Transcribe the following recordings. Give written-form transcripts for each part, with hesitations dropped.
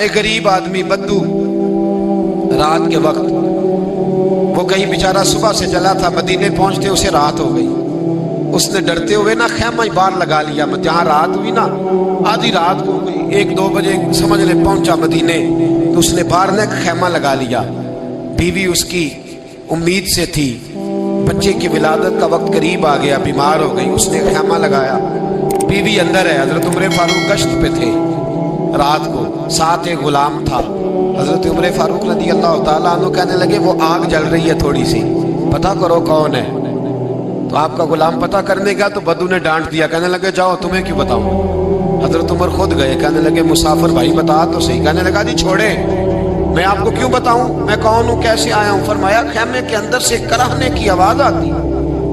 ایک غریب آدمی بدو رات کے وقت وہ کہیں بیچارہ صبح سے چلا تھا، مدینے پہنچتے اسے رات ہو گئی. اس نے ڈرتے ہوئے نا خیمہ باہر لگا لیا. جہاں رات ہوئی نا آدھی رات کو گئی 1-2 بجے سمجھ لے پہنچا مدینے، تو اس نے باہر نے خیمہ لگا لیا. بیوی اس کی امید سے تھی، بچے کی ولادت کا وقت قریب آ گیا، بیمار ہو گئی. اس نے خیمہ لگایا، بیوی اندر ہے. حضرت عمر فاروق گشت پہ تھے رات کو، ساتھ ایک غلام تھا. حضرت عمر فاروق رضی اللہ تعالیٰ عنہ کہنے لگے وہ آگ جل رہی ہے تھوڑی سی، پتہ کرو کون ہے. تو آپ کا غلام پتہ کرنے گیا تو بدو نے ڈانٹ دیا، کہنے لگے جاؤ تمہیں کیوں بتاؤں. حضرت عمر خود گئے، کہنے لگے مسافر بھائی بتا تو صحیح. کہنے لگا جی چھوڑے، میں آپ کو کیوں بتاؤں میں کون ہوں کیسے آیا ہوں. فرمایا خیمے کے اندر سے کراہنے کی آواز آتی،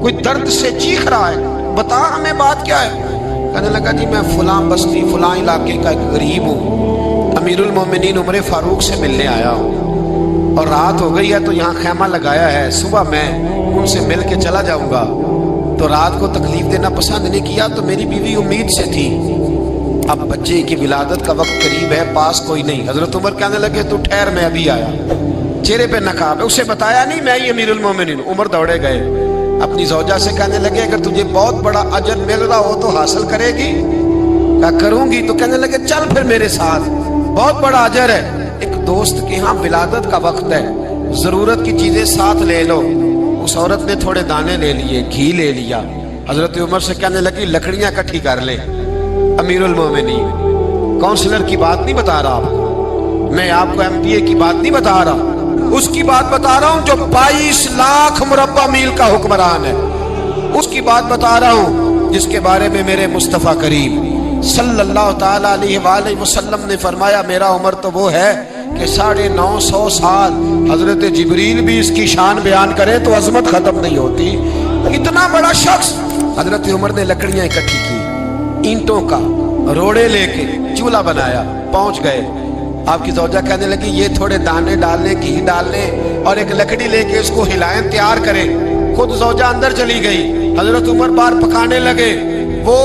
کوئی درد سے چیخ رہا ہے، بتا ہمیں بات کیا ہے. کہنے لگا جی میں فلاں بستی فلاں علاقے کا ایک غریب ہوں، امیر المومنین عمر فاروق سے ملنے آیا ہوں، اور رات ہو گئی ہے تو یہاں خیمہ لگایا ہے، صبح میں ان سے مل کے چلا جاؤں گا. تو رات کو تکلیف دینا پسند نہیں کیا، تو میری بیوی امید سے تھی، اب بچے کی ولادت کا وقت قریب ہے، پاس کوئی نہیں. حضرت عمر کہنے لگے تو ٹھہر میں ابھی آیا. چہرے پہ نقاب ہے، اسے بتایا نہیں میں ہی امیر المومنین. عمر دوڑے گئے، اپنی زوجہ سے کہنے لگے اگر تجھے بہت بڑا اجر مل رہا ہو تو حاصل کرے گی. کہا کروں گی. تو کہنے لگے چل پھر میرے ساتھ، بہت بڑا اجر ہے. ایک دوست کے ہاں ولادت کا وقت ہے، ضرورت کی چیزیں ساتھ لے لو. اس عورت نے تھوڑے دانے لے لیے، گھی لے لیا. حضرت عمر سے کہنے لگی لکڑیاں اکٹھی کر لے. امیر المومنین کونسلر کی بات نہیں بتا رہا آپ کو، میں آپ کو ایم پی اے کی بات نہیں بتا رہا، اس کی بات بتا رہا ہوں جو 22 لاکھ مربع میل کا حکمران ہے. اس کی بات بتا رہا ہوں جس کے بارے میں میرے مصطفیٰ کریم صلی اللہ تعالیٰ علیہ وآلہ وسلم نے فرمایا میرا عمر تو وہ ہے کہ 950 سال حضرت جبریل بھی اس کی شان بیان کرے تو عظمت ختم نہیں ہوتی. اتنا بڑا شخص. حضرت عمر نے لکڑیاں اکٹھی کی، اینٹوں کا روڑے لے کے چولہا بنایا، پہنچ گئے. آپ کی زوجہ کہنے لگی یہ تھوڑے دانے ڈالنے، گھی ڈالنے اور ایک لکڑی لے کے اس کو ہلائیں، تیار کریں. خود زوجہ اندر چلی گئی، حضرت عمر باہر پکانے لگے. وہ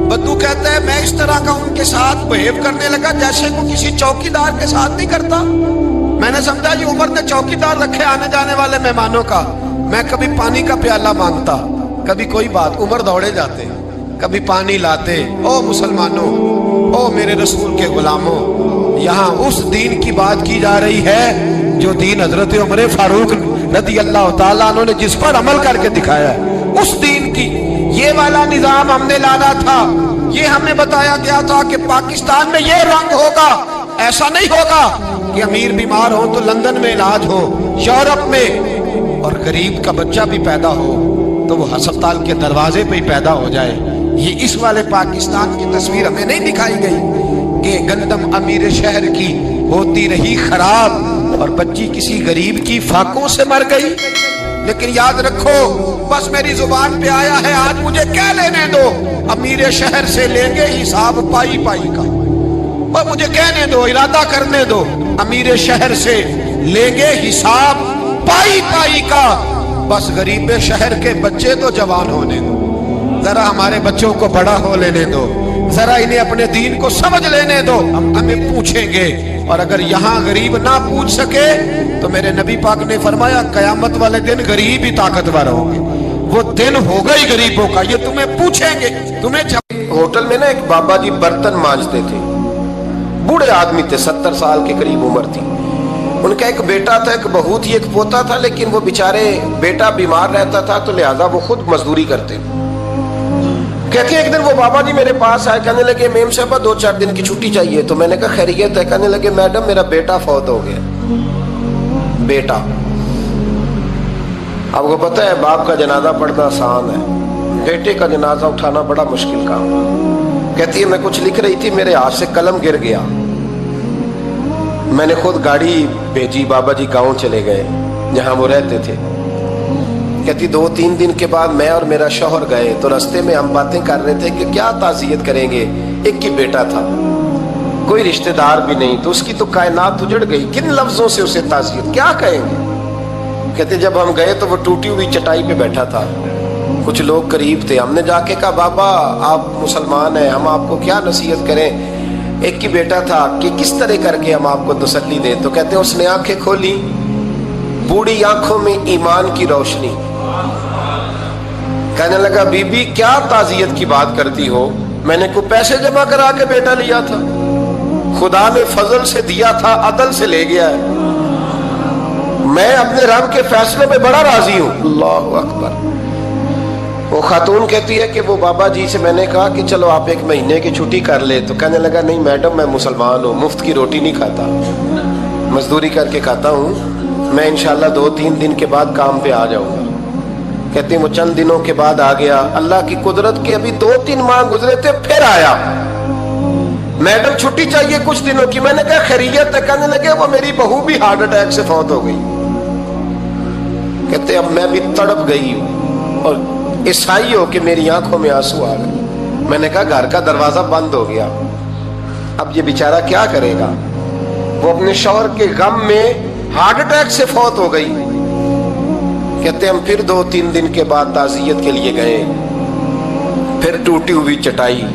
بدو کہتا ہے میں اس طرح کا ان کے ساتھ بہیو کرنے لگا جیسے وہ کسی چوکی دار کے ساتھ نہیں کرتا. میں نے سمجھا جی عمر نے چوکی دار رکھے آنے جانے والے مہمانوں کا. میں کبھی پانی کا پیالہ مانگتا، کبھی کوئی بات، عمر دوڑے جاتے، کبھی پانی لاتے. او مسلمانوں، او میرے رسول کے غلاموں، یہاں اس دین کی بات کی جا رہی ہے جو دین حضرت عمر فاروق رضی اللہ تعالیٰ عنہ نے جس پر عمل کر کے دکھایا ہے. اس دین کی یہ والا نظام ہم نے لانا تھا. یہ ہمیں بتایا گیا تھا کہ پاکستان میں یہ رنگ ہوگا. ایسا نہیں ہوگا کہ امیر بیمار ہو تو لندن میں علاج ہو، یورپ میں، اور غریب کا بچہ بھی پیدا ہو تو وہ ہسپتال کے دروازے پہ ہی پیدا ہو جائے. یہ اس والے پاکستان کی تصویر ہمیں نہیں دکھائی گئی کہ گندم امیر شہر کی ہوتی رہی خراب اور بچی کسی غریب کی فاقوں سے مر گئی. لیکن یاد رکھو بس میری زبان پہ آیا ہے آج مجھے کہہ لینے دو، امیر شہر سے لیں گے حساب پائی پائی کا. اور مجھے کہنے دو، ارادہ کرنے دو، امیر شہر سے لیں گے حساب پائی پائی کا. بس غریب شہر کے بچے تو جوان ہونے دو، ذرا ہمارے بچوں کو بڑا ہو لینے دو، ذرا انہیں اپنے دین کو سمجھ لینے دو، ہم ہمیں پوچھیں گے. اور اگر یہاں غریب نہ پوچھ سکے تو میرے نبی پاک نے فرمایا قیامت والے دن غریب ہی طاقتور ہوں گے. وہ دن ہوگا ہی غریبوں کا، یہ تمہیں پوچھیں گے. ہوٹل میں نا ایک بابا جی برتن مانجتے تھے، بوڑھے آدمی تھے، 70 سال کے قریب عمر تھی. ان کا ایک بیٹا تھا، ایک بہو تھی، ایک پوتا تھا، لیکن وہ بیچارے بیٹا بیمار رہتا تھا تو لہٰذا وہ خود مزدوری کرتے. کہتے ہیں ایک دن وہ بابا جی میرے پاس آئے، کہنے لگے میم صاحبہ 2-4 دن کی چھٹی چاہیے. تو میں نے کہا خیریت ہے؟ کہنے لگے میڈم میرا بیٹا فوت ہو گیا. بیٹا، آپ کو پتہ ہے باپ کا جنازہ پڑھنا آسان ہے، بیٹے کا جنازہ اٹھانا بڑا مشکل کام. کہتی ہے میں کچھ لکھ رہی تھی، میرے ہاتھ سے قلم گر گیا. میں نے خود گاڑی بھیجی، بابا جی گاؤں چلے گئے جہاں وہ رہتے تھے. کہتی 2-3 دن کے بعد میں اور میرا شوہر گئے تو رستے میں ہم باتیں کر رہے تھے کہ کیا تعزیت کریں گے. ایک ہی بیٹا تھا، کوئی رشتہ دار بھی نہیں، تو اس کی تو کائنات اجڑ گئی، کن لفظوں سے اسے تعزیت کیا کہیں گے. کہتے جب ہم گئے تو وہ ٹوٹی ہوئی چٹائی پہ بیٹھا تھا، کچھ لوگ قریب تھے. ہم نے جا کے کہا بابا آپ مسلمان ہیں، ہم آپ کو کیا نصیحت کریں. ایک ہی بیٹا تھا کہ کس طرح کر کے ہم آپ کو تسلی دیں. تو کہتے ہیں اس نے آنکھیں کھولی, بوڑھی آنکھوں میں ایمان کی روشنی. کہنے لگا بی بی کیا تعزیت کی بات کرتی ہو, میں نے کوئی پیسے جمع کرا کے بیٹا لیا تھا, خدا نے فضل سے دیا تھا, عدل سے لے گیا ہے, میں اپنے رب کے فیصلے پہ بڑا راضی ہوں. اللہ اکبر. وہ خاتون کہتی ہے کہ وہ بابا جی سے میں نے کہا کہ چلو آپ 1 مہینے کی چھٹی کر لے. تو کہنے لگا نہیں میڈم میں مسلمان ہوں, مفت کی روٹی نہیں کھاتا, مزدوری کر کے کھاتا ہوں, میں انشاءاللہ 2-3 دن کے بعد کام پہ آ جاؤں گا. کہتے ہیں وہ چند دنوں کے بعد آ گیا. اللہ کی قدرت کے ابھی 2-3 ماہ گزرے تھے, پھر آیا, میڈم چھٹی چاہیے کچھ دنوں کی. میں نے کہا خیریت ہے؟ کہنے لگے وہ میری بہو بھی ہارٹ اٹیک سے فوت ہو گئی. کہتے اب میں بھی تڑپ گئی ہوں اور عیسائی ہو کہ میری آنکھوں میں آنسو آ گئے. میں نے کہا گھر کا دروازہ بند ہو گیا, اب یہ بیچارہ کیا کرے گا. وہ اپنے شوہر کے غم میں ہارٹ اٹیک سے فوت ہو گئی. کہتے ہم پھر 2-3 دن کے بعد تعزیت کے لیے گئے, پھر ٹوٹی ہوئی چٹائی,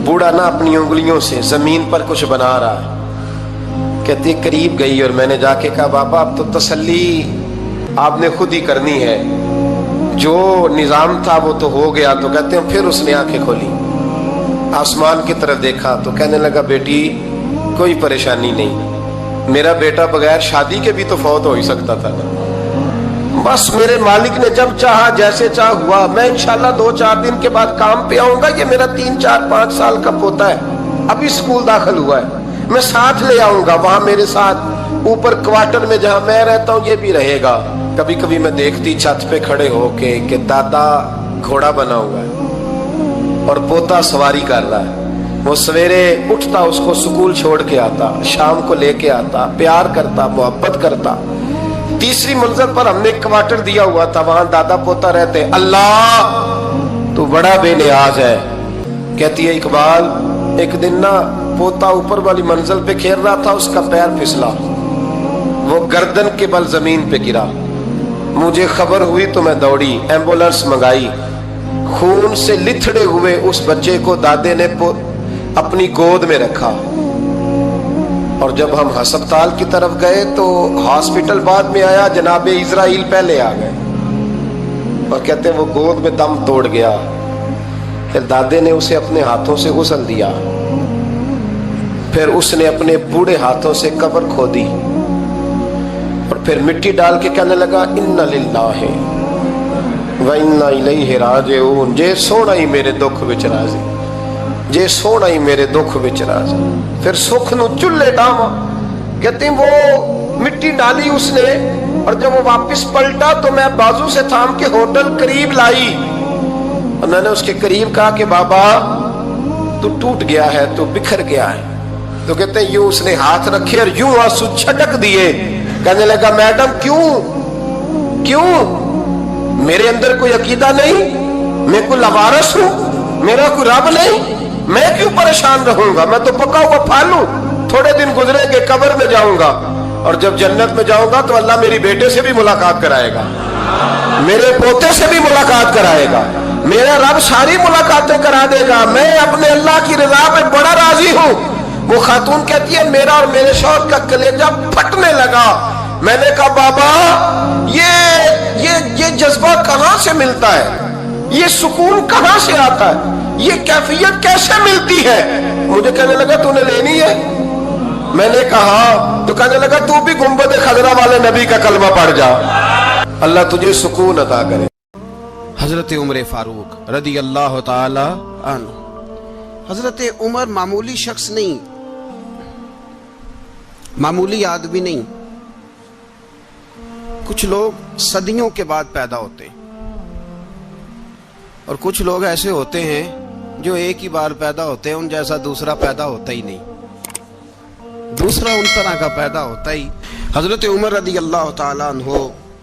بوڑھا نہ اپنی انگلیوں سے زمین پر کچھ بنا رہا ہے. کہتے قریب گئی اور میں نے جا کے کہا بابا اب تو تسلی آپ نے خود ہی کرنی ہے, جو نظام تھا وہ تو ہو گیا. تو کہتے ہیں پھر اس نے آنکھیں کھولی, آسمان کی طرف دیکھا تو کہنے لگا بیٹی کوئی پریشانی نہیں, میرا بیٹا بغیر شادی کے بھی تو فوت ہو ہی سکتا تھا نا, بس میرے مالک نے جب چاہا جیسے چاہ ہوا. میں انشاءاللہ 2-4 دن کے بعد کام پہ آؤں گا. یہ میرا 3-4-5 سال کا پوتا ہے, ابھی اسکول داخل ہوا ہے, میں ساتھ لے آؤں گا, وہاں میرے ساتھ اوپر کوارٹر میں جہاں میں رہتا ہوں یہ بھی رہے گا. کبھی کبھی میں دیکھتی چھت پہ کھڑے ہو کے کہ دادا گھوڑا بنا ہوا ہے اور پوتا سواری کر رہا ہے. وہ سویرے اٹھتا, اس کو سکول چھوڑ کے آتا, شام کو لے کے آتا, پیار کرتا, محبت کرتا. 3ری منزل پر ہم نے ایک کوارٹر دیا ہوا تھا, وہاں دادا پوتا رہتے. اللہ تو بڑا بے نیاز ہے. کہتی ہے اقبال ایک دن نا پوتا اوپر والی منزل پہ کھیل رہا تھا, اس کا پیر پھسلا, وہ گردن کے بل زمین پہ گرا. مجھے خبر ہوئی تو میں دوڑی, ایمبولینس منگائی. خون سے لتھڑے ہوئے اس بچے کو دادے نے اپنی گود میں رکھا. اور جب ہم ہسپتال کی طرف گئے تو ہاسپٹل بعد میں آیا, جناب اسرائیل پہلے آ گئے اور کہتے ہیں وہ گود میں دم توڑ گیا. پھر دادے نے اسے اپنے ہاتھوں سے غسل دیا, پھر اس نے اپنے بوڑھے ہاتھوں سے قبر کھودی اور پھر مٹی ڈال کے کہنے لگا انا للہ و انا الیہ راجعون. جے سونا ہی میرے دکھ وچ راضی, جے سونا ہی میرے دکھ وچ راضی. پھر سکھ نو چلے ڈاواں. کہتے ہیں وہ مٹی ڈالی اس نے, اور جب وہ واپس پلٹا تو میں بازو سے تھام کے ہوٹل قریب لائی اور میں نے اس کے قریب کہا کہ بابا تو ٹوٹ گیا ہے, تو بکھر گیا ہے. تو کہتے ہیں یوں اس نے ہاتھ رکھے اور یوں آنسو چھٹک دیے. کہنے لگا میڈم کیوں میرے اندر کوئی عقیدہ نہیں, میں کوئی لوارث ہوں, میرا کوئی رب نہیں, میں کیوں پریشان رہوں گا, میں تو پکا ہوا پھل ہوں. تھوڑے دن گزرے کہ قبر میں جاؤں گا, اور جب جنت میں جاؤں گا تو اللہ میری بیٹے سے بھی ملاقات کرائے گا, میرے پوتے سے بھی ملاقات کرائے گا, میرا رب ساری ملاقاتیں کرا دے گا. میں اپنے اللہ کی رضا میں بڑا راضی ہوں. وہ خاتون کہتی ہے میرا اور میرے شوہر کا کلیجہ پھٹنے لگا. میں نے کہا بابا یہ جذبہ کہاں سے ملتا ہے, یہ سکون کہاں سے آتا ہے, یہ کیفیت کیسے ملتی ہے. مجھے کہنے لگا تو نے لینی ہے. میں نے کہا, تو کہنے لگا تو بھی گنبد خضرا والے نبی کا کلمہ پڑھ جا, اللہ تجھے سکون عطا کرے. حضرت عمر فاروق رضی اللہ تعالی عنہ. حضرت عمر معمولی شخص نہیں, معمولی آدمی نہیں. کچھ لوگ صدیوں کے بعد پیدا ہوتے ہیں اور کچھ لوگ ایسے ہوتے ہیں جو ایک ہی بار پیدا ہوتے ہیں, ان جیسا دوسرا پیدا ہوتا ہی نہیں, دوسرا ان طرح کا پیدا ہوتا ہی. حضرت عمر رضی اللہ تعالیٰ عنہ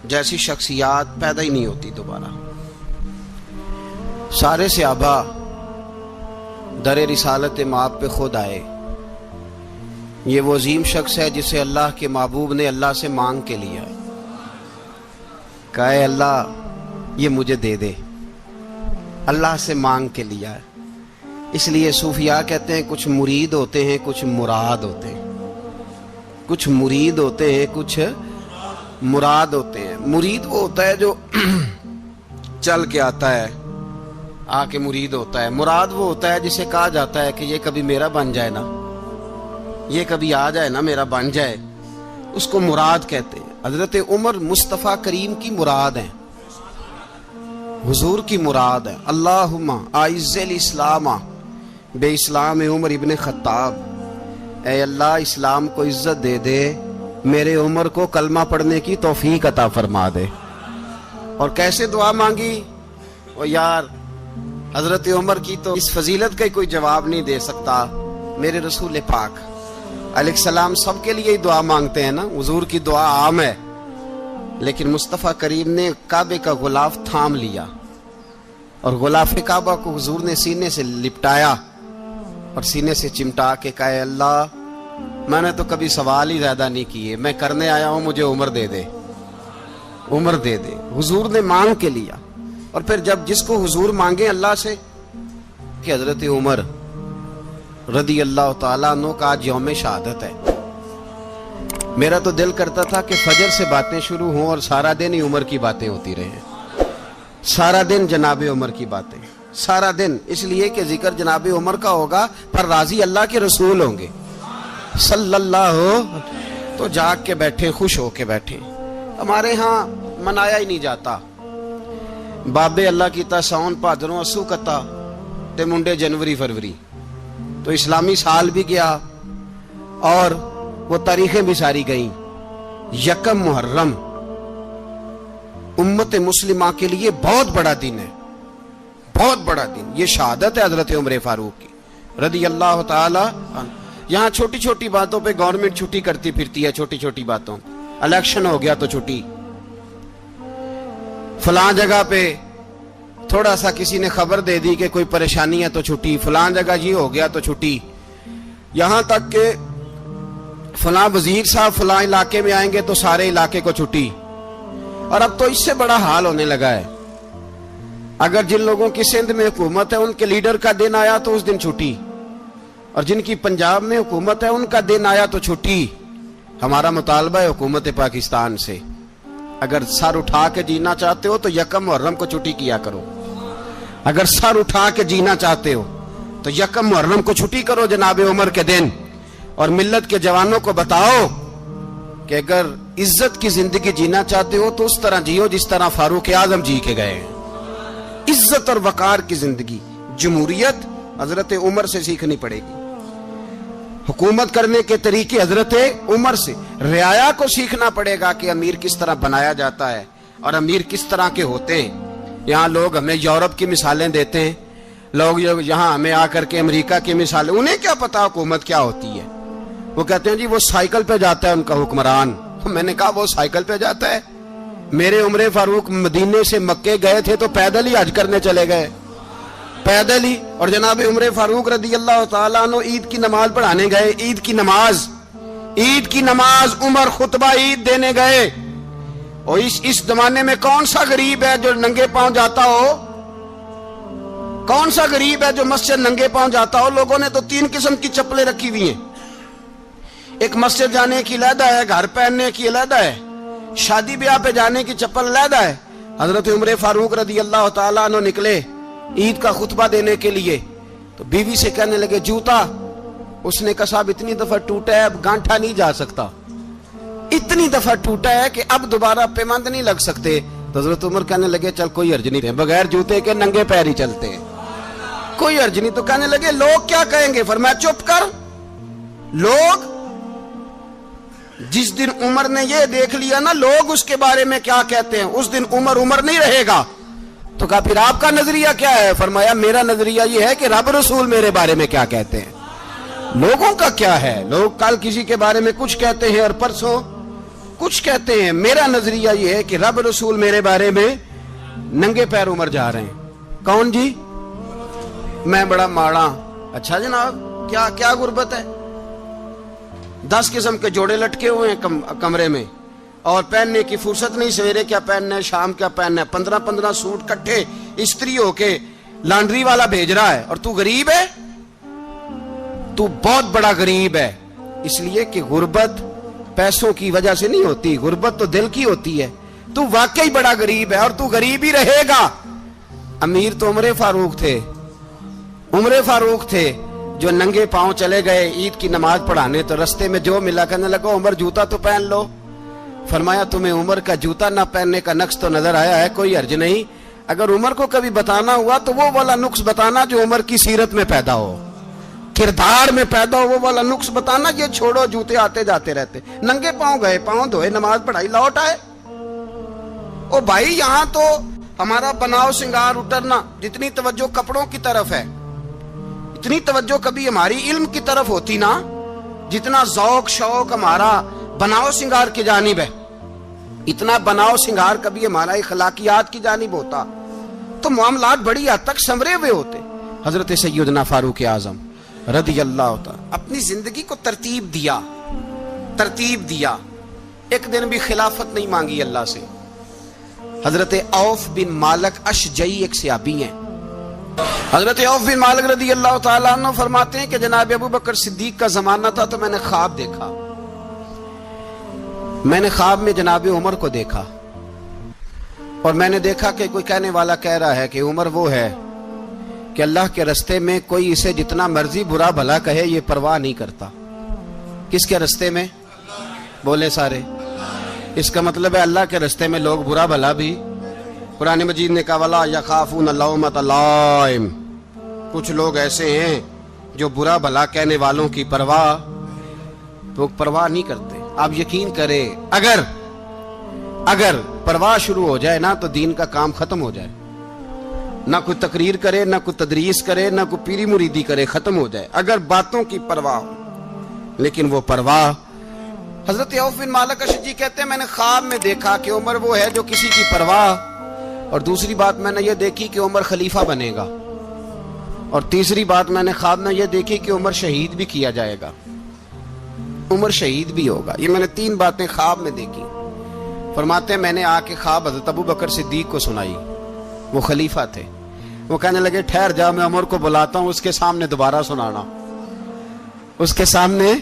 جیسی شخصیات پیدا ہی نہیں ہوتی دوبارہ. سارے صحابہ در رسالت مآب پہ خود آئے. یہ وہ عظیم شخص ہے جسے اللہ کے محبوب نے اللہ سے مانگ کے لیا, کہا اے اللہ یہ مجھے دے دے. اللہ سے مانگ کے لیا ہے. اس لیے صوفیاء کہتے ہیں کچھ مرید ہوتے ہیں کچھ مراد ہوتے ہیں، کچھ مرید ہوتے ہیں کچھ مراد ہوتے ہیں۔ مرید وہ ہوتا ہے جو چل کے آتا ہے، آ کے مرید ہوتا ہے۔ مراد وہ ہوتا ہے جسے کہا جاتا ہے کہ یہ کبھی میرا بن جائے نا، یہ کبھی آ جائے نا، میرا بن جائے، اس کو مراد کہتے ہیں۔ حضرت عمر مصطفیٰ کریم کی مراد ہیں، حضور کی مراد ہے۔ اللہم اعز الاسلام بے اسلام عمر ابن خطاب، اے اللہ اسلام کو عزت دے دے، میرے عمر کو کلمہ پڑھنے کی توفیق عطا فرما دے۔ اور کیسے دعا مانگی؟ او یار حضرت عمر کی تو اس فضیلت کا کوئی جواب نہیں دے سکتا، میرے رسول پاک علیہ السلام سب کے لیے ہی دعا مانگتے ہیں نا، حضور کی دعا عام ہے، لیکن مصطفیٰ کریم نے کعبے کا غلاف تھام لیا اور غلاف کعبہ کو حضور نے سینے سے لپٹایا اور سینے سے چمٹا کے کہا، اللہ میں نے تو کبھی سوال ہی زیادہ نہیں کیے، میں کرنے آیا ہوں، مجھے عمر دے دے، عمر دے دے۔ حضور نے مانگ کے لیا۔ اور پھر جب جس کو حضور مانگے اللہ سے کہ حضرت عمر رضی اللہ تعالیٰ عنہ کا آج یوم شہادت ہے، میرا تو دل کرتا تھا کہ فجر سے باتیں شروع ہوں اور سارا دن ہی عمر کی باتیں ہوتی رہیں، سارا دن جناب عمر کی باتیں، سارا دن، اس لیے کہ ذکر جناب عمر کا ہوگا پر راضی اللہ کے رسول ہوں گے صلی اللہ تو جاگ کے بیٹھے، خوش ہو کے بیٹھے۔ ہمارے ہاں منایا ہی نہیں جاتا، بابے اللہ کی تا ساؤن بھادروں اسو کتا تے منڈے جنوری فروری، تو اسلامی سال بھی گیا اور وہ تاریخیں بھی ساری گئیں۔ یکم محرم امت مسلمہ کے لیے بہت بڑا دن ہے، بہت بڑا دن، یہ شہادت ہے حضرت عمر فاروق کی رضی اللہ تعالی عنہ۔ یہاں چھوٹی چھوٹی باتوں پہ گورنمنٹ چھٹی کرتی پھرتی ہے، چھوٹی چھوٹی باتوں، الیکشن ہو گیا تو چھٹی، فلاں جگہ پہ تھوڑا سا کسی نے خبر دے دی کہ کوئی پریشانی ہے تو چھٹی، فلاں جگہ یہ ہو گیا تو چھٹی، یہاں تک کہ فلاں وزیر صاحب فلاں علاقے میں آئیں گے تو سارے علاقے کو چھٹی۔ اور اب تو اس سے بڑا حال ہونے لگا ہے، اگر جن لوگوں کی سندھ میں حکومت ہے ان کے لیڈر کا دن آیا تو اس دن چھٹی، اور جن کی پنجاب میں حکومت ہے ان کا دن آیا تو چھٹی۔ ہمارا مطالبہ ہے حکومت پاکستان سے، اگر سر اٹھا کے جینا چاہتے ہو تو یکم محرم کو چھٹی کیا کرو، اگر سر اٹھا کے جینا چاہتے ہو تو یکم محرم کو چھٹی کرو جناب عمر کے دن، اور ملت کے جوانوں کو بتاؤ کہ اگر عزت کی زندگی جینا چاہتے ہو تو اس طرح جیو جس طرح فاروق اعظم جی کے گئے ہیں، عزت اور وقار کی زندگی۔ جمہوریت حضرت عمر سے سیکھنی پڑے گی، حکومت کرنے کے طریقے حضرت عمر سے، رعایا کو سیکھنا پڑے گا کہ امیر کس طرح بنایا جاتا ہے اور امیر کس طرح کے ہوتے ہیں۔ یہاں لوگ ہمیں یورپ کی مثالیں دیتے ہیں، لوگ یہاں ہمیں آ کر کے امریکہ کی مثالیں، انہیں کیا پتا حکومت کیا ہوتی ہے، وہ کہتے ہیں جی وہ سائیکل پہ جاتا ہے ان کا حکمران۔ میں نے کہا وہ سائیکل پہ جاتا ہے؟ میرے عمر فاروق مدینے سے مکے گئے تھے تو پیدل ہی حج کرنے چلے گئے، پیدل ہی۔ اور جناب عمر فاروق رضی اللہ تعالیٰ عنہ عید کی نماز پڑھانے گئے، عید کی نماز عمر خطبہ عید دینے گئے۔ اور اس زمانے میں کون سا غریب ہے جو ننگے پاؤں جاتا ہو؟ کون سا غریب ہے جو مسجد ننگے پاؤں جاتا ہو؟ لوگوں نے تو 3 قسم کی چپلیں رکھی ہوئی ہیں، ایک مسجد جانے کی علیحدہ ہے، گھر پہننے کی علیحدہ ہے، شادی بیاہ پہ جانے کی چپل علیحدہ ہے۔ حضرت عمر فاروق رضی اللہ تعالیٰ عنہ نکلے عید کا خطبہ دینے کے لیے تو بیوی سے کہنے لگے جوتا، اس نے کہا صاحب اتنی دفعہ ٹوٹا ہے اب گانٹھا نہیں جا سکتا، اتنی دفعہ ٹوٹا ہے کہ اب دوبارہ پیمند نہیں لگ سکتے۔ تو حضرت عمر کہنے لگے چل کوئی حرج نہیں، بغیر جوتے کے ننگے پیر ہی چلتے ہیں، کوئی حرج نہیں۔ تو کہنے لگے لوگ کیا کہیں گے؟ فرمایا چپ کر، لوگ جس دن عمر نے یہ دیکھ لیا نا لوگ اس کے بارے میں کیا کہتے ہیں، اس دن عمر نہیں رہے گا۔ تو کہا پھر آپ کا نظریہ کیا ہے؟ فرمایا میرا نظریہ یہ ہے کہ رب رسول میرے بارے میں کیا کہتے ہیں، لوگوں کا کیا ہے؟ لوگ کل کسی کے بارے میں کچھ کہتے ہیں اور پرسوں کچھ کہتے ہیں، میرا نظریہ یہ ہے کہ رب رسول میرے بارے میں ننگے پیر عمر جا رہے ہیں۔ کون جی؟ میں بڑا ماڑا۔ اچھا جناب کیا غربت ہے؟ 10 قسم کے جوڑے لٹکے ہوئے ہیں کمرے میں اور پہننے کی فرصت نہیں، سویرے کیا پہننا ہے، شام کیا پہننا ہے، 15 سوٹ کٹھے استری ہو کے لانڈری والا بھیج رہا ہے اور تو غریب ہے۔ تو بہت بڑا غریب ہے، اس لیے کہ غربت پیسوں کی وجہ سے نہیں ہوتی، غربت تو دل کی ہوتی ہے، تو واقعی بڑا غریب ہے اور تو غریب ہی رہے گا۔ امیر تو عمر فاروق تھے، عمر فاروق تھے جو ننگے پاؤں چلے گئے عید کی نماز پڑھانے، تو رستے میں جو ملا کہنے لگا عمر جوتا تو پہن لو۔ فرمایا تمہیں عمر کا جوتا نہ پہننے کا نقص تو نظر آیا ہے، کوئی حرج نہیں، اگر عمر کو کبھی بتانا ہوا تو وہ والا نقص بتانا جو عمر کی سیرت میں پیدا ہو، کردار میں پیدا ہو، وہ والا نقص بتانا، یہ چھوڑو جوتے آتے جاتے رہتے۔ ننگے پاؤں گئے، پاؤں دھوئے، نماز پڑھائی، لوٹ آئے۔ او بھائی یہاں تو ہمارا بناؤ سنگار اترنا، جتنی توجہ کپڑوں کی طرف ہے اتنی توجہ کبھی ہماری علم کی طرف ہوتی نا، جتنا ذوق شوق ہمارا بناؤ سنگار کی جانب ہے، اتنا بناؤ سنگار کبھی ہمارا اخلاقیات کی جانب ہوتا تو معاملات بڑی حد تک سنورے ہوئے ہوتے۔ حضرت سیدنا فاروق اعظم رضی اللہ تعالی اپنی زندگی کو ترتیب دیا، ایک دن بھی خلافت نہیں مانگی اللہ سے۔ حضرت عوف بن مالک اشجعی ایک صحابی ہیں، حضرت عوف بن مالک رضی اللہ تعالیٰ عنہ فرماتے ہیں کہ جناب ابو بکر صدیق کا زمانہ تھا تو میں نے خواب دیکھا، میں نے خواب میں جناب عمر کو دیکھا، اور میں نے دیکھا کہ کوئی کہنے والا کہہ رہا ہے کہ عمر وہ ہے کہ اللہ کے رستے میں کوئی اسے جتنا مرضی برا بھلا کہے یہ پرواہ نہیں کرتا۔ کس کے رستے میں؟ بولے سارے۔ اس کا مطلب ہے اللہ کے رستے میں لوگ برا بھلا بھی، قرآن مجید نے کہا وَلَا يَخَافُونَ لَوْمَةَ لَائِمٍ، کچھ لوگ ایسے ہیں جو برا بھلا کہنے والوں کی پرواہ نہیں کرتے۔ آپ یقین کریں اگر پرواہ شروع ہو جائے نا تو دین کا کام ختم ہو جائے، نہ کوئی تقریر کرے، نہ کوئی تدریس کرے، نہ کوئی پیری مریدی کرے، ختم ہو جائے اگر باتوں کی پرواہ ہو۔ لیکن وہ پرواہ، حضرت عوف بن مالک اشجعی کہتے ہیں میں نے خواب میں دیکھا کہ عمر وہ ہے جو کسی کی پرواہ، اور دوسری بات میں نے یہ دیکھی کہ عمر خلیفہ بنے گا، اور تیسری بات میں نے خواب میں یہ دیکھی کہ عمر شہید بھی کیا جائے گا، عمر شہید بھی ہوگا۔ یہ میں نے 3 باتیں خواب میں دیکھی۔ فرماتے ہیں میں نے آ کے خواب حضرت ابو بکر صدیق کو سنائی، وہ خلیفہ تھے، وہ کہنے لگے ٹھہر جا میں عمر کو بلاتا ہوں، اس کے سامنے دوبارہ سنانا، اس کے سامنے۔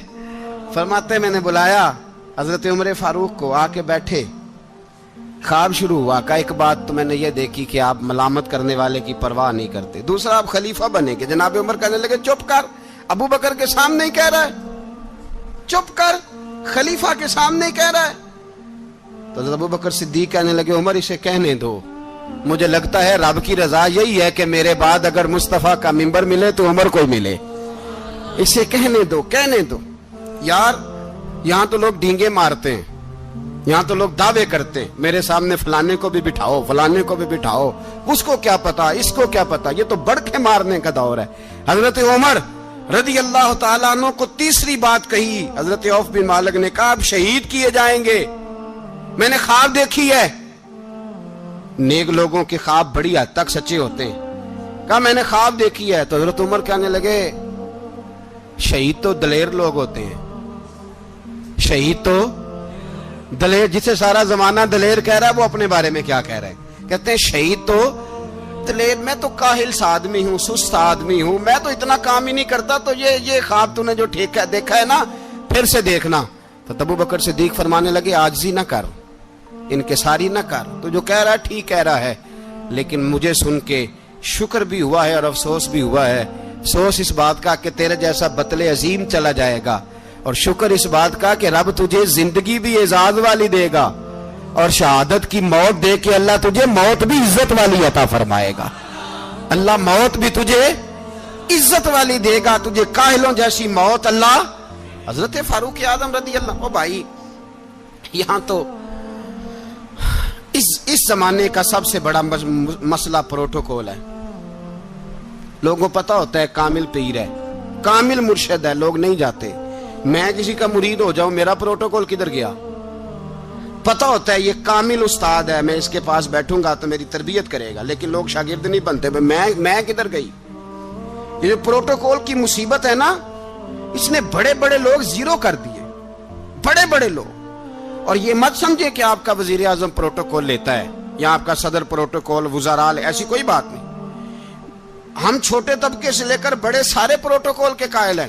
فرماتے ہیں میں نے بلایا حضرت عمر فاروق کو، آ کے بیٹھے، خواب شروع ہوا کہ ایک بات تو میں نے یہ دیکھی کہ آپ ملامت کرنے والے کی پرواہ نہیں کرتے، دوسرا آپ خلیفہ بنے گے۔ جناب عمر کہنے لگے چپ کر، ابو بکر کے سامنے ہی کہہ رہا ہے، چپ کر، خلیفہ کے سامنے ہی کہہ رہا ہے۔ تو حضرت ابو بکر صدیق کہنے لگے عمر اسے کہنے دو، مجھے لگتا ہے رب کی رضا یہی ہے کہ میرے بعد اگر مصطفیٰ کا منبر ملے تو عمر کو ملے، اسے کہنے دو۔ یار یہاں تو لوگ ڈینگے مارتے ہیں، یہاں تو لوگ دعوے کرتے ہیں میرے سامنے فلانے کو بھی بٹھاؤ، فلانے کو بھی بٹھاؤ، اس کو کیا پتا، اس کو کیا پتا، یہ تو بڑکے مارنے کا دور ہے۔ حضرت عمر رضی اللہ تعالیٰ عنہ کو تیسری بات کہی، حضرت عوف بن مالک نے کہا اب شہید کیے جائیں گے، میں نے خواب دیکھی ہے۔ نیک لوگوں کے خواب بڑی حد تک سچے ہوتے ہیں، کہا میں نے خواب دیکھی ہے۔ تو حضرت عمر کہنے لگے شہید تو دلیر لوگ ہوتے ہیں، شہید تو دلیر، جسے سارا زمانہ دلیر کہہ رہا ہے وہ اپنے بارے میں کیا کہہ رہا ہے؟ کہتے ہیں شہید تو دلیر، میں تو کاہل سا آدمی ہوں، سست آدمی ہوں، میں تو اتنا کام ہی نہیں کرتا، تو یہ خواب تو نے جو دیکھا ہے نا پھر سے دیکھنا۔ تو ابو بکر صدیق فرمانے لگے عاجزی نہ کر، انکساری نہ کر، تو جو کہہ رہا ہے ٹھیک کہہ رہا ہے، لیکن مجھے سن کے شکر بھی ہوا ہے اور افسوس بھی ہوا ہے۔ افسوس اس بات کا کہ تیرے جیسا بطل عظیم چلا جائے گا، اور شکر اس بات کا کہ رب تجھے زندگی بھی اعزاز والی دے گا، اور شہادت کی موت دے کے اللہ تجھے موت بھی عزت والی عطا فرمائے گا، اللہ موت بھی تجھے عزت والی دے گا، تجھے کاہلوں جیسی موت اللہ۔ حضرت فاروق اعظم رضی اللہ، او بھائی یہاں تو اس زمانے کا سب سے بڑا مسئلہ پروٹوکول ہے۔ لوگوں کو پتا ہوتا ہے کامل پیر ہے، کامل مرشد ہے، لوگ نہیں جاتے۔ میں کسی کا مرید ہو جاؤں، میرا پروٹوکول کدھر گیا؟ پتا ہوتا ہے یہ کامل استاد ہے، میں اس کے پاس بیٹھوں گا تو میری تربیت کرے گا، لیکن لوگ شاگرد نہیں بنتے، میں کدھر گئی؟ یہ جو پروٹوکول کی مصیبت ہے نا، اس نے بڑے بڑے لوگ زیرو کر دیے، بڑے بڑے لوگ۔ اور یہ مت سمجھے کہ آپ کا وزیر اعظم پروٹوکول لیتا ہے یا آپ کا صدر پروٹوکول، وزراء، ایسی کوئی بات نہیں۔ ہم چھوٹے طبقے سے لے کر بڑے سارے پروٹوکول کے قائل ہیں،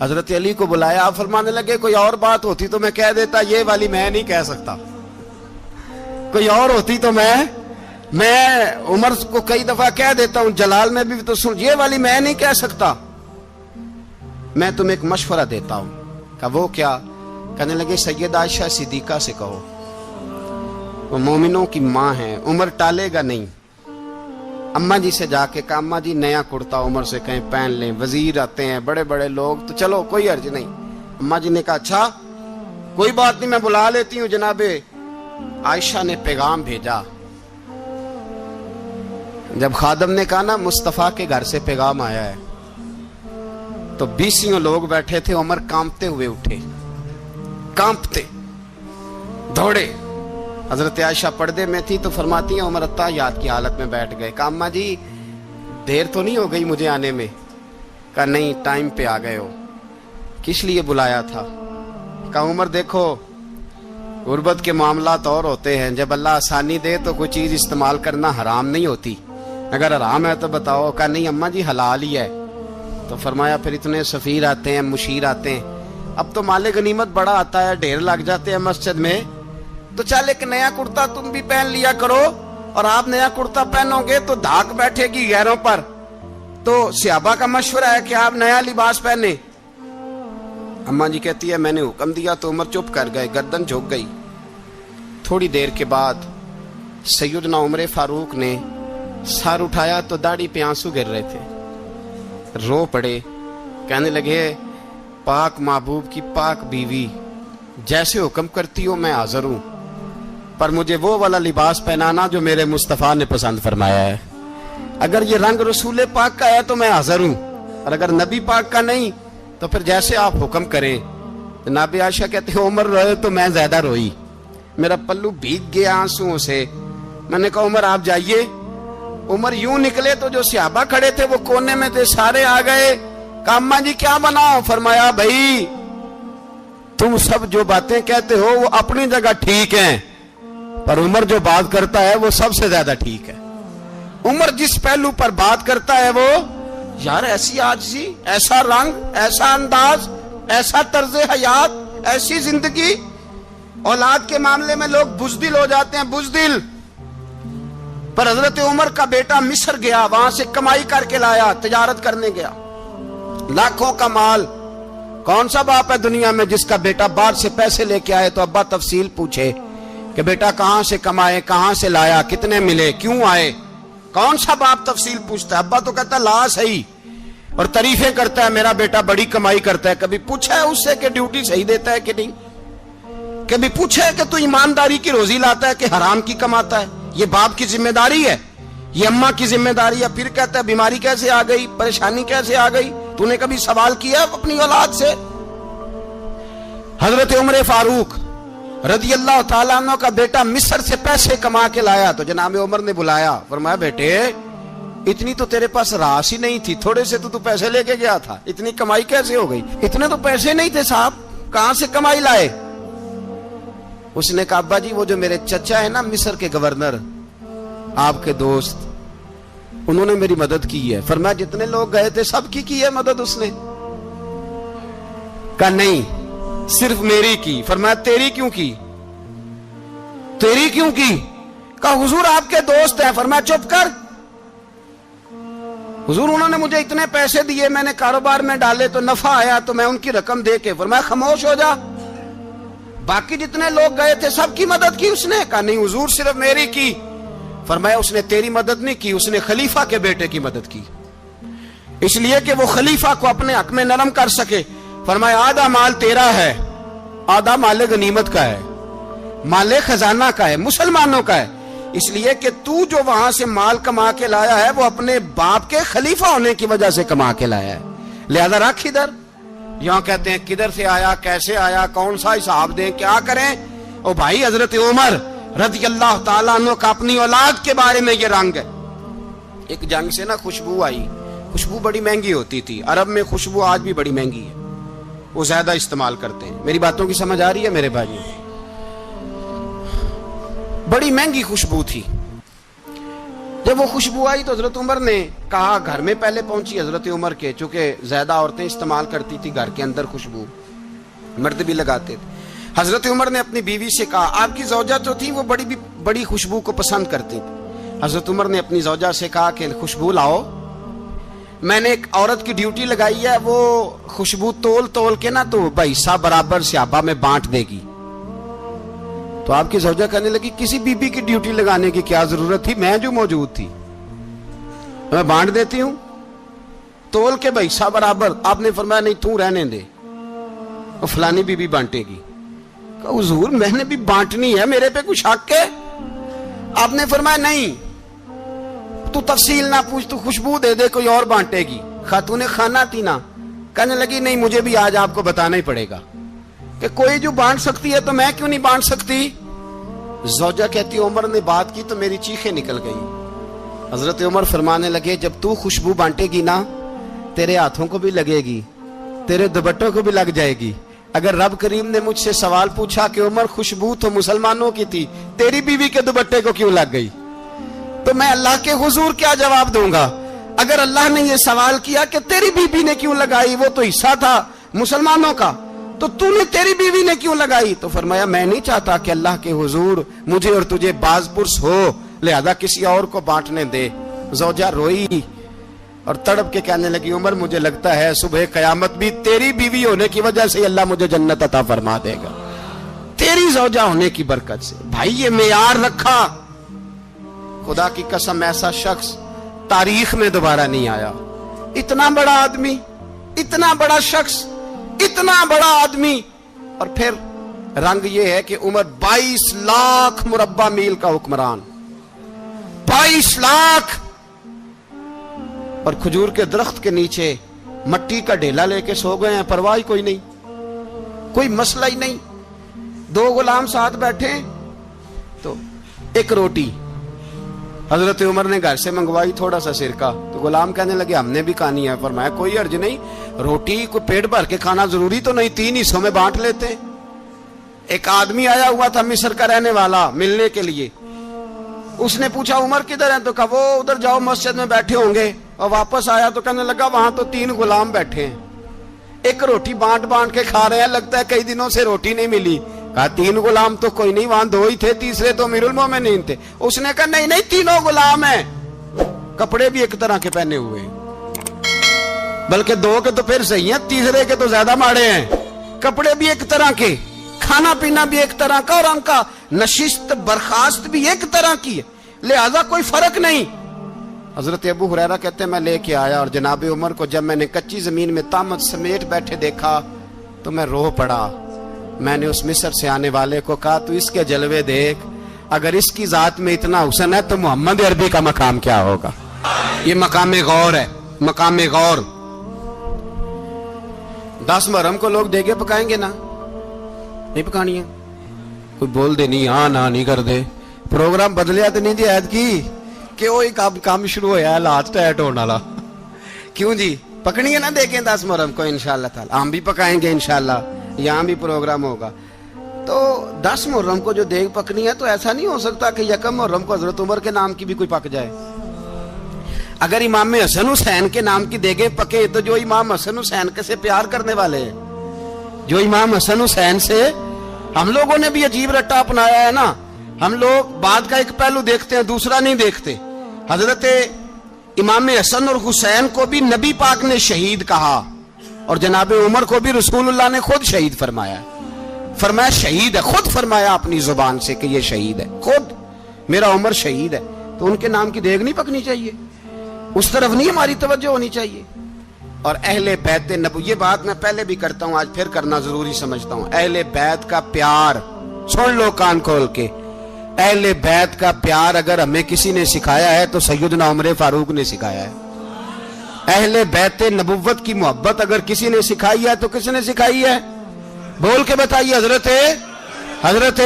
حضرت علی کو بلایا, آپ فرمانے لگے کوئی اور بات ہوتی تو میں کہہ دیتا, یہ والی میں نہیں کہہ سکتا. کوئی اور ہوتی تو میں عمر کو کئی دفعہ کہہ دیتا ہوں, جلال میں بھی تو سن, یہ والی میں نہیں کہہ سکتا. میں تمہیں ایک مشورہ دیتا ہوں. کہا وہ کیا؟ کہنے لگے سیدہ عائشہ صدیقہ سے کہو, وہ مومنوں کی ماں ہیں, عمر ٹالے گا نہیں. اماں جی سے جا کے کہا اماں جی نیا کرتا عمر سے کہیں پہن لیں, وزیر آتے ہیں, بڑے بڑے لوگ, تو چلو کوئی حرج نہیں. اماں جی نے کہا اچھا کوئی بات نہیں, میں بلا لیتی ہوں. جناب عائشہ نے پیغام بھیجا. جب خادم نے کہا نا مصطفیٰ کے گھر سے پیغام آیا ہے, تو 20 لوگ بیٹھے تھے. عمر کانپتے ہوئے اٹھے, کانپتے دوڑے. حضرت عائشہ پردے میں تھی تو فرماتی ہیں عمر یاد کی حالت میں بیٹھ گئے. کہا اماں جی دیر تو نہیں ہو گئی مجھے آنے میں؟ کہا نہیں, ٹائم پہ آ گئے ہو. کس لیے بلایا تھا؟ کہا عمر دیکھو غربت کے معاملات اور ہوتے ہیں, جب اللہ آسانی دے تو کوئی چیز استعمال کرنا حرام نہیں ہوتی, اگر حرام ہے تو بتاؤ. کہا نہیں اماں جی حلال ہی ہے. تو فرمایا پھر اتنے سفیر آتے ہیں, مشیر آتے ہیں, اب تو مال غنیمت بڑا آتا ہے, ڈھیر لگ جاتے ہیں مسجد میں, تو چل ایک نیا کرتا تم بھی پہن لیا کرو, اور آپ نیا کرتا پہنو گے تو دھاک بیٹھے گی غیروں پر. تو صحابہ کا مشورہ ہے کہ آپ نیا لباس پہنے. اماں جی کہتی ہے میں نے حکم دیا تو عمر چپ کر گئے, گردن جھک گئی. تھوڑی دیر کے بعد سیدنا عمر فاروق نے سر اٹھایا تو داڑھی پہ آنسو گر رہے تھے, رو پڑے. کہنے لگے پاک محبوب کی پاک بیوی, جیسے حکم کرتی ہو میں حاضر ہوں, پر مجھے وہ والا لباس پہنانا جو میرے مصطفیٰ نے پسند فرمایا ہے. اگر یہ رنگ رسول پاک کا ہے تو میں حاضر ہوں, اور اگر نبی پاک کا نہیں تو پھر جیسے آپ حکم کریں. جناب عائشہ کہتے ہیں عمر روئے تو میں زیادہ روئی, میرا پلو بھیگ گیا آنسوؤں سے. میں نے کہا عمر آپ جائیے. عمر یوں نکلے تو جو صحابہ کھڑے تھے وہ کونے میں تھے, سارے آ گئے. کہا اماں جی کیا بناؤ؟ فرمایا بھائی تم سب جو باتیں کہتے ہو وہ اپنی جگہ ٹھیک ہیں, پر عمر جو بات کرتا ہے وہ سب سے زیادہ ٹھیک ہے. عمر جس پہلو پر بات کرتا ہے وہ, یار ایسی عاجزی, ایسا رنگ, ایسا انداز, ایسا طرز حیات, ایسی زندگی. اولاد کے معاملے میں لوگ بزدل ہو جاتے ہیں, بزدل. پر حضرت عمر کا بیٹا مصر گیا, وہاں سے کمائی کر کے لایا, تجارت کرنے گیا, لاکھوں کا مال. کون سا باپ ہے دنیا میں جس کا بیٹا باہر سے پیسے لے کے آئے تو ابا تفصیل پوچھے کہ بیٹا کہاں سے کمائے, کہاں سے لایا, کتنے ملے, کیوں آئے؟ کون سا باپ تفصیل پوچھتا ہے؟ ابا تو کہتا ہے لا صحیح, اور تعریفیں کرتا ہے میرا بیٹا بڑی کمائی کرتا ہے. کبھی پوچھا ہے اس سے کہ ڈیوٹی صحیح دیتا ہے کہ نہیں؟ کبھی پوچھا ہے کہ تو ایمانداری کی روزی لاتا ہے کہ حرام کی کماتا ہے؟ یہ باپ کی ذمہ داری ہے, یہ اماں کی ذمہ داری ہے. پھر کہتا ہے بیماری کیسے آ گئی, پریشانی کیسے آ گئی؟ تو نے کبھی سوال کیا اپنی اولاد سے؟ حضرت عمر فاروق رضی اللہ تعالیٰ عنہ کا بیٹا مصر سے پیسے کما کے لایا تو جناب عمر نے بلایا, فرمایا بیٹے اتنی تو تیرے پاس راس ہی نہیں تھی, تھوڑے سے تو پیسے لے کے گیا تھا, اتنی کمائی کیسے ہو گئی؟ اتنے تو پیسے نہیں تھے صاحب, کہاں سے کمائی لائے؟ اس نے کہا ابا جی وہ جو میرے چچا ہے نا مصر کے گورنر, آپ کے دوست, انہوں نے میری مدد کی ہے. فرمایا جتنے لوگ گئے تھے سب کی ہے مدد اس نے؟ کہا نہیں صرف میری کی. فرمایا تیری کیوں کی؟ تیری کیوں کی؟ کہا حضور آپ کے دوست ہیں. فرمایا چپ کر, حضور انہوں نے مجھے اتنے پیسے دیے, میں نے کاروبار میں ڈالے تو نفع آیا تو میں ان کی رقم دے کے. فرمایا خاموش ہو جا, باقی جتنے لوگ گئے تھے سب کی مدد کی اس نے؟ کہا نہیں حضور صرف میری کی. فرمایا اس نے تیری مدد نہیں کی, اس نے خلیفہ کے بیٹے کی مدد کی, اس لیے کہ وہ خلیفہ کو اپنے حق میں نرم کر سکے. فرمایا آدھا مال تیرا ہے, آدھا مال غنیمت کا ہے, مال خزانہ کا ہے, مسلمانوں کا ہے, اس لیے کہ تو جو وہاں سے مال کما کے لایا ہے وہ اپنے باپ کے خلیفہ ہونے کی وجہ سے کما کے لایا ہے, لہذا رکھ ادھر. یہاں کہتے ہیں کدھر سے آیا, کیسے آیا, کون سا حساب دیں, کیا کریں؟ او بھائی حضرت عمر رضی اللہ تعالیٰ عنہ کا اپنی اولاد کے بارے میں یہ رنگ ہے. ایک جنگ سے نا خوشبو آئی, خوشبو بڑی مہنگی ہوتی تھی, عرب میں خوشبو آج بھی بڑی مہنگی ہے, وہ زیادہ استعمال کرتے ہیں. میری باتوں کی سمجھ آ رہی ہے میرے بھائی؟ بڑی مہنگی خوشبو تھی. جب وہ خوشبو آئی تو حضرت عمر نے کہا, گھر میں پہلے پہنچی حضرت عمر کے, چونکہ زیادہ عورتیں استعمال کرتی تھی گھر کے اندر خوشبو, مرد بھی لگاتے تھے. حضرت عمر نے اپنی بیوی سے کہا, آپ کی زوجہ جو تھی وہ بڑی خوشبو کو پسند کرتی تھی. حضرت عمر نے اپنی زوجہ سے کہا کہ خوشبو لاؤ, میں نے ایک عورت کی ڈیوٹی لگائی ہے, وہ خوشبو تول کے نا تو بھائیسا برابر صحابہ میں بانٹ دے گی. تو آپ کی زوجہ کہنے لگی, کسی بی بی کی ڈیوٹی لگانے کی کیا ضرورت تھی, میں جو موجود تھی میں بانٹ دیتی ہوں تول کے بھائیسا برابر. آپ نے فرمایا نہیں تو رہنے دے, وہ فلانی بی بی بانٹے گی. کہا حضور میں نے بھی بانٹنی ہے, میرے پہ کچھ حق ہے؟ آپ نے فرمایا نہیں, تو تفصیل نہ پوچھ, تو خوشبو دے دے, کوئی اور بانٹے گی. خاتون خانہ تھی نا, کہنے لگی نہیں مجھے بھی آج آپ کو بتانا ہی پڑے گا کہ کوئی جو بانٹ سکتی ہے تو میں کیوں نہیں بانٹ سکتی. زوجہ کہتی عمر نے بات کی تو میری چیخیں نکل گئی. حضرت عمر فرمانے لگے, جب تو خوشبو بانٹے گی نا تیرے ہاتھوں کو بھی لگے گی, تیرے دوپٹوں کو بھی لگ جائے گی. اگر رب کریم نے مجھ سے سوال پوچھا کہ عمر خوشبو تو مسلمانوں کی تھی, تیری بیوی کے دوپٹے کو کیوں لگ گئی, تو میں اللہ کے حضور کیا جواب دوں گا؟ اگر اللہ نے یہ سوال کیا کہ تیری بیوی نے کیوں لگائی, وہ تو حصہ تھا مسلمانوں کا, تو نے تیری بیوی نے کیوں لگائی؟ تو فرمایا میں نہیں چاہتا کہ اللہ کے حضور مجھے اور تجھے باز پرس ہو, لہذا کسی اور کو بانٹنے دے. زوجہ روئی اور تڑپ کے کہنے لگی, عمر مجھے لگتا ہے صبح قیامت بھی تیری بیوی ہونے کی وجہ سے اللہ مجھے جنت عطا فرما دے گا, تیری زوجہ ہونے کی برکت سے. بھائی یہ معیار رکھا, خدا کی قسم ایسا شخص تاریخ میں دوبارہ نہیں آیا. اتنا بڑا آدمی, اتنا بڑا شخص, اتنا بڑا آدمی, اور پھر رنگ یہ ہے کہ عمر 22 لاکھ مربع میل کا حکمران, 22 لاکھ, اور کھجور کے درخت کے نیچے مٹی کا ڈھیلا لے کے سو گئے ہیں, پرواہ کوئی نہیں, کوئی مسئلہ ہی نہیں. 2 غلام ساتھ بیٹھے تو ایک روٹی حضرت عمر نے گھر سے منگوائی, تھوڑا سا سرکہ, تو غلام کہنے لگے ہم نے بھی کھانی ہے. فرمایا کوئی حرج نہیں, روٹی کو پیٹ بھر کے کھانا ضروری تو نہیں, 3 حصوں میں بانٹ لیتے. ایک آدمی آیا ہوا تھا مصر کا رہنے والا ملنے کے لیے, اس نے پوچھا عمر کدھر ہے, تو کہا وہ ادھر جاؤ مسجد میں بیٹھے ہوں گے. اور واپس آیا تو کہنے لگا وہاں تو 3 غلام بیٹھے ہیں, ایک روٹی بانٹ کے کھا رہے ہیں, لگتا ہے کئی دنوں سے روٹی نہیں ملی. کہا 3 غلام تو کوئی نہیں, وہاں 2 ہی تھے, تیسرے تو امیر المومنین تھے. اس نے کہا نہیں 3 غلام ہیں, کپڑے بھی ایک طرح کے پہنے ہوئے, بلکہ 2 کے تو پھر صحیح ہیں, تیسرے کے تو زیادہ ماڑے ہیں. کپڑے بھی ایک طرح کے, کھانا پینا بھی ایک طرح کا, اور ان کا نشست برخاست بھی ایک طرح کی ہے, لہذا کوئی فرق نہیں. حضرت ابو ہریرہ کہتے ہیں میں لے کے آیا, اور جناب عمر کو جب میں نے کچی زمین میں تامت سمیٹ بیٹھے دیکھا تو میں رو پڑا. میں نے اس مصر سے آنے والے کو کہا تو اس کے جلوے دیکھ, اگر اس کی ذات میں اتنا حسن ہے تو محمد عربی کا مقام کیا ہوگا. یہ مقام غور ہے, مقام غور. 10 محرم کو لوگ دیگے پکائیں گے نا, نہیں پکانی ہے, کوئی بول دے نہیں, ہاں نہ نہیں کر دے, پروگرام بدلیا تو نہیں جی عید کی کہ وہی کام شروع ہوا ہے لاسٹ ٹائٹ ہونے والا. کیوں جی پکنی ہے نا دیکھیں 10 محرم کو انشاءاللہ تعالی, ہم بھی پکائیں گے انشاءاللہ, یہاں بھی پروگرام ہوگا. تو 10 محرم کو جو دیگ پکنی ہے تو ایسا نہیں ہو سکتا کہ 1 محرم کو حضرت عمر کے نام کی بھی کوئی پک جائے. اگر امام حسن حسین کے نام کی دیگیں پکے تو جو امام حسن حسین سے پیار کرنے والے ہیں, جو امام حسن حسین سے, ہم لوگوں نے بھی عجیب رٹا اپنایا ہے نا, ہم لوگ بات کا ایک پہلو دیکھتے ہیں دوسرا نہیں دیکھتے. حضرت امام حسن اور حسین کو بھی نبی پاک نے شہید کہا, اور جناب عمر کو بھی رسول اللہ نے خود شہید فرمایا. فرمایا شہید ہے, خود فرمایا اپنی زبان سے کہ یہ شہید ہے, خود میرا عمر شہید ہے. تو ان کے نام کی دیگ نہیں پکنی چاہیے, اس طرف نہیں ہماری توجہ ہونی چاہیے. اور اہل بیت نبوی, یہ بات میں پہلے بھی کرتا ہوں, آج پھر کرنا ضروری سمجھتا ہوں. اہل بیت کا پیار سن لو کان کھول کے, اہل بیت کا پیار اگر ہمیں کسی نے سکھایا ہے تو سیدنا عمر فاروق نے سکھایا ہے. اہل بیت نبوت کی محبت اگر کسی نے سکھائی ہے تو کس نے سکھائی ہے؟ بول کے بتائیے. حضرت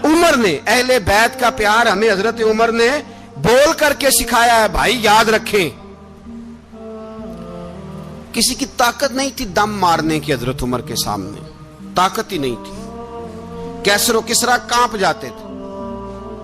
عمر نے. اہل بیت کا پیار ہمیں حضرت عمر نے بول کر کے سکھایا ہے. بھائی یاد رکھیں, کسی کی طاقت نہیں تھی دم مارنے کی حضرت عمر کے سامنے, طاقت ہی نہیں تھی. کیسر و کسرا کانپ جاتے تھے,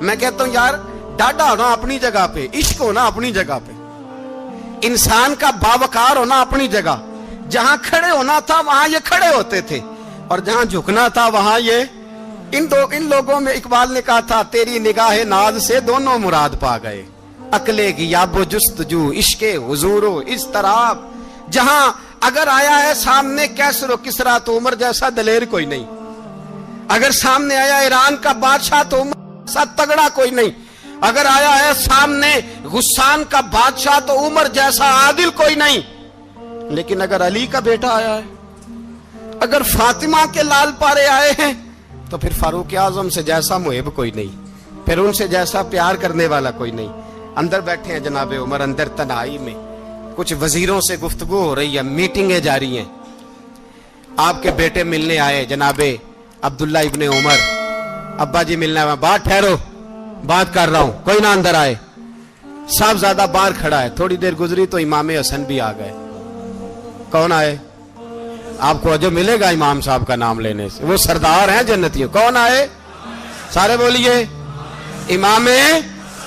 میں کہتا ہوں یار ڈاڈا ہونا اپنی جگہ پہ, عشق ہونا اپنی جگہ پہ, انسان کا باوقار ہونا اپنی جگہ. جہاں کھڑے ہونا تھا وہاں یہ کھڑے ہوتے تھے, اور جہاں جھکنا تھا وہاں یہ ان لوگوں میں اقبال نے کہا تھا تیری نگاہ ناز سے دونوں مراد پا گئے, عقلے کی یاب و جستجو عشق حضور و اضطراب. جہاں اگر آیا ہے سامنے کیسر و کسرا تو عمر جیسا دلیر کوئی نہیں, اگر سامنے آیا ایران کا بادشاہ تو عمر جیسا تگڑا کوئی نہیں, اگر آیا ہے سامنے غسان کا بادشاہ تو عمر جیسا عادل کوئی نہیں. لیکن اگر علی کا بیٹا آیا ہے, اگر فاطمہ کے لال پارے آئے ہیں, تو پھر فاروق اعظم سے جیسا محب کوئی نہیں, پھر ان سے جیسا پیار کرنے والا کوئی نہیں. اندر بیٹھے ہیں جناب عمر, اندر تنہائی میں کچھ وزیروں سے گفتگو ہو رہی ہے, میٹنگیں جاری ہیں. آپ کے بیٹے ملنے آئے جناب عبداللہ ابن عمر, ابا جی ملنا ہے, بات ٹھہرو بات کر رہا ہوں, کوئی نہ اندر آئے. صاحب زیادہ باہر کھڑا ہے, تھوڑی دیر گزری تو امام حسن بھی آ گئے. کون آئے؟ آپ کو جو ملے گا امام صاحب کا نام لینے سے, وہ سردار ہیں جنتیوں. کون آئے؟ سارے بولیے. امام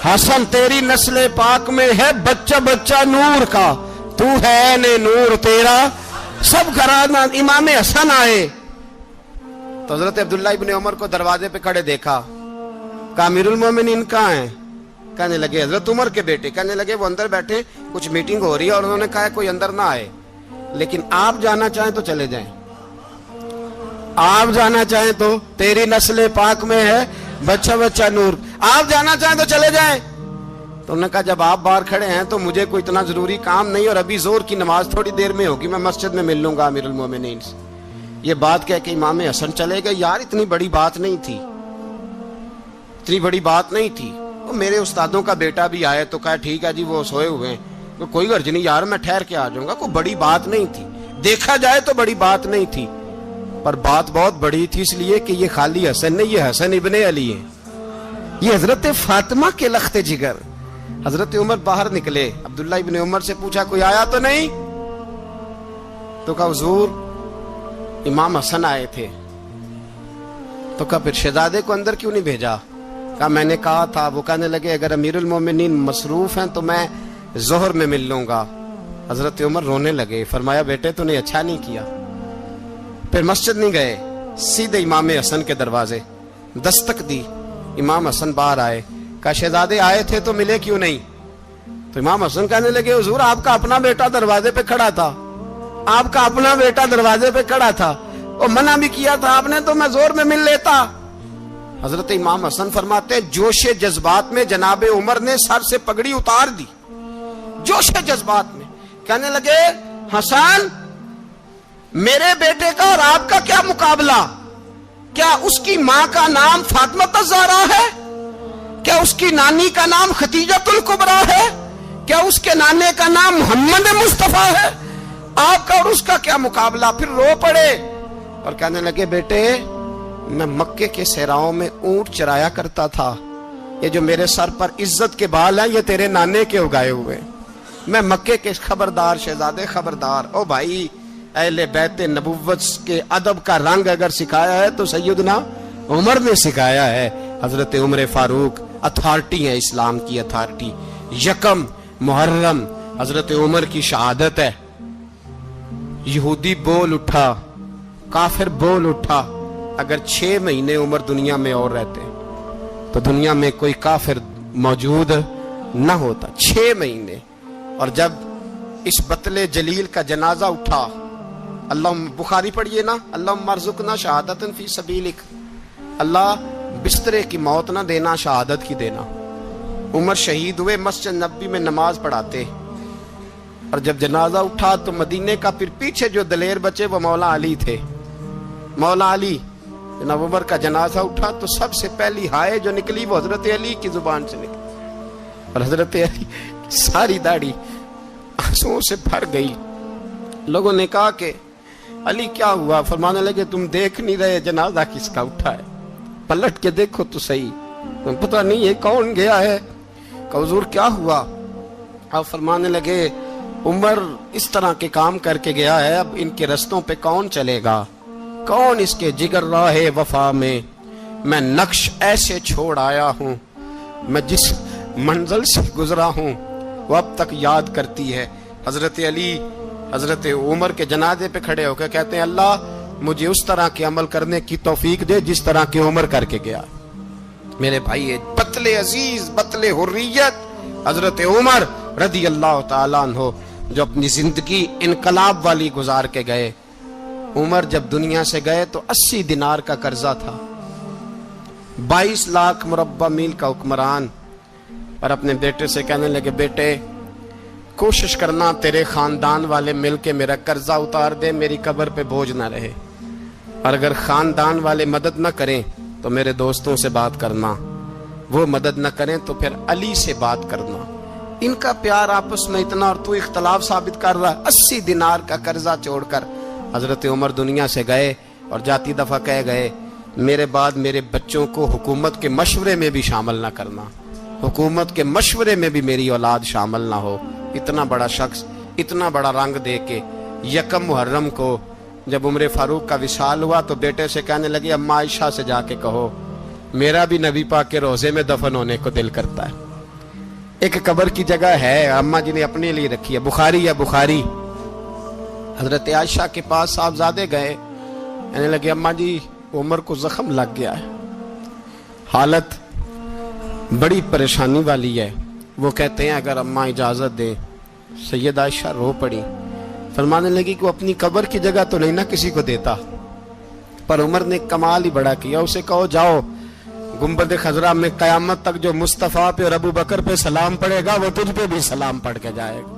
حسن تیری نسل پاک میں ہے بچہ بچہ نور کا, تو ہے نے نور تیرا سب گھرانہ. امام حسن آئے تو حضرت عبداللہ ابن عمر کو دروازے پہ کھڑے دیکھا, کہا امیر المومنین کہاں ہیں؟ کہنے لگے حضرت عمر کے بیٹے. کہنے لگے وہ اندر بیٹھے, کچھ میٹنگ ہو رہی ہے, اور انہوں نے کہا کوئی اندر نہ آئے, لیکن آپ جانا چاہیں تو چلے جائیں, آپ جانا چاہیں تو تیری نسل پاک میں ہے بچہ بچہ نور, آپ جانا چاہیں تو چلے جائیں. تو انہوں نے کہا جب آپ باہر کھڑے ہیں تو مجھے کوئی اتنا ضروری کام نہیں, اور ابھی زور کی نماز تھوڑی دیر میں ہوگی, میں مسجد میں مل لوں گا امیر المومنین سے. یہ بات کہہ کے امام حسن چلے گئے. یار اتنی بڑی بات نہیں تھی, اتنی بڑی بات نہیں تھی. میرے استادوں کا بیٹا بھی آئے تو کہا ٹھیک ہے جی وہ سوئے ہوئے ہیں, کوئی غرض نہیں یار میں ٹھہر کے آ جاؤں گا, کوئی بڑی بات نہیں تھی. دیکھا جائے تو بڑی بات نہیں تھی, پر بات بہت بڑی تھی, اس لیے کہ یہ خالی حسن نہیں, یہ حسن ابن علی ہے, یہ حضرت فاطمہ کے لخت جگر. حضرت عمر باہر نکلے, عبداللہ ابن عمر سے پوچھا کوئی آیا تو نہیں؟ تو کہا حضور امام حسن آئے تھے. تو کہا پھر شہزادے کو اندر کیوں نہیں بھیجا؟ کہا میں نے کہا تھا. وہ کہنے لگے اگر امیر المومنین مصروف ہیں تو میں ظہر میں مل لوں گا. حضرت عمر رونے لگے, فرمایا بیٹے تو نے اچھا نہیں کیا. پھر مسجد نہیں گئے, سیدھے امام حسن کے دروازے دستک دی. امام حسن باہر آئے, کہا شہزادے آئے تھے تو ملے کیوں نہیں؟ تو امام حسن کہنے لگے حضور آپ کا اپنا بیٹا دروازے پہ کھڑا تھا, آپ کا اپنا بیٹا دروازے پہ کھڑا تھا, اور منع بھی کیا تھا آپ نے, تو میں زور میں مل لیتا. حضرت امام حسن فرماتے جوش جذبات میں جناب عمر نے سر سے پگڑی اتار دی, جوش جذبات میں. کہنے لگے حسن میرے بیٹے کا اور آپ کا کیا مقابلہ؟ کیا اس کی ماں کا نام فاطمہ الزہرا ہے؟ کیا اس کی نانی کا نام ختیجۃ الکبریٰ ہے؟ کیا اس کے نانے کا نام محمد مصطفیٰ ہے؟ آپ کا اور اس کا کیا مقابلہ؟ پھر رو پڑے اور کہنے لگے بیٹے میں مکے کے صحراؤں میں اونٹ چرایا کرتا تھا, یہ جو میرے سر پر عزت کے بال ہیں یہ تیرے نانے کے اگائے ہوئے. میں مکے کے خبردار شہزادے خبردار. او بھائی اہل بیت نبوت کے ادب کا رنگ اگر سکھایا ہے تو سیدنا عمر نے سکھایا ہے. حضرت عمر فاروق اتھارٹی ہے, اسلام کی اتھارٹی. یکم محرم حضرت عمر کی شہادت ہے. یہودی بول اٹھا, کافر بول اٹھا, اگر 6 مہینے عمر دنیا میں اور رہتے تو دنیا میں کوئی کافر موجود نہ ہوتا. 6 مہینے. اور جب اس بطل جلیل کا جنازہ اٹھا, اللہ بخاری پڑھیے نا, اللہم ارزقنا شہادت فی سبیلک, اللہ بسترے کی موت نہ دینا, شہادت کی دینا. عمر شہید ہوئے, مسجد نبی میں نماز پڑھاتے, اور جب جنازہ اٹھا تو مدینے کا پھر پیچھے جو دلیر بچے وہ مولا علی تھے. مولا علی, جناب عمر کا جنازہ اٹھا تو سب سے پہلی ہائے جو نکلی وہ حضرت علی کی زبان سے نکلی, اور حضرت علی ساری داڑھی آنسوؤں سے بھر گئی. لوگوں نے کہا کہ علی کیا ہوا؟ فرمانے لگے تم دیکھ نہیں رہے جنازہ کس کا اٹھا ہے, پلٹ کے دیکھو تو صحیح, تم پتہ نہیں یہ کون گیا ہے. کہ حضور کیا ہوا؟ آپ فرمانے لگے عمر اس طرح کے کام کر کے گیا ہے, اب ان کے رستوں پہ کون چلے گا؟ کون اس کے جگر راہ وفا میں؟ میں نقش ایسے چھوڑ آیا ہوں میں جس منزل سے گزرا ہوں وہ اب تک یاد کرتی ہے. حضرت علی حضرت عمر کے جنازے پہ کھڑے ہو کے کہتے ہیں اللہ مجھے اس طرح کے عمل کرنے کی توفیق دے جس طرح کی عمر کر کے گیا. میرے بھائی بطل عزیز بطل حریت حضرت عمر رضی اللہ تعالیٰ عنہ جو اپنی زندگی انقلاب والی گزار کے گئے. عمر جب دنیا سے گئے تو 80 دینار کا قرضہ تھا. 22 لاکھ مربع میل کا حکمران. اور اپنے بیٹے سے کہنے لگے بیٹے کوشش کرنا تیرے خاندان والے مل کے میرا قرضہ اتار دے, میری قبر پہ بوجھ نہ رہے. اور اگر خاندان والے مدد نہ کریں تو میرے دوستوں سے بات کرنا, وہ مدد نہ کریں تو پھر علی سے بات کرنا. ان کا پیار آپس میں اتنا اور تو اختلاف ثابت کر رہا. 80 دینار کا قرضہ چھوڑ کر حضرت عمر دنیا سے گئے اور جاتی دفعہ کہہ گئے میرے بعد میرے بچوں کو حکومت کے مشورے میں بھی شامل نہ کرنا, حکومت کے مشورے میں بھی میری اولاد شامل نہ ہو. اتنا بڑا شخص اتنا بڑا رنگ دے کے یکم محرم کو جب عمر فاروق کا وصال ہوا تو بیٹے سے کہنے لگے اماں عائشہ سے جا کے کہو میرا بھی نبی پاک کے روزے میں دفن ہونے کو دل کرتا ہے. ایک قبر کی جگہ ہے اماں جی نے اپنے لیے رکھی ہے, بخاری یا بخاری. حضرت عائشہ کے پاس صاحبزادے گئے, کہنے لگے اماں جی عمر کو زخم لگ گیا ہے, حالت بڑی پریشانی والی ہے. وہ کہتے ہیں اگر اماں اجازت دیں. سید عائشہ رو پڑی, فرمانے لگی کہ وہ اپنی قبر کی جگہ تو نہیں نہ کسی کو دیتا, پر عمر نے کمال ہی بڑا کیا. اسے کہو جاؤ گنبد خضرا میں قیامت تک جو مصطفیٰ پہ اور ابو بکر پہ سلام پڑے گا وہ تجھ پہ بھی سلام پڑھ کے جائے گا.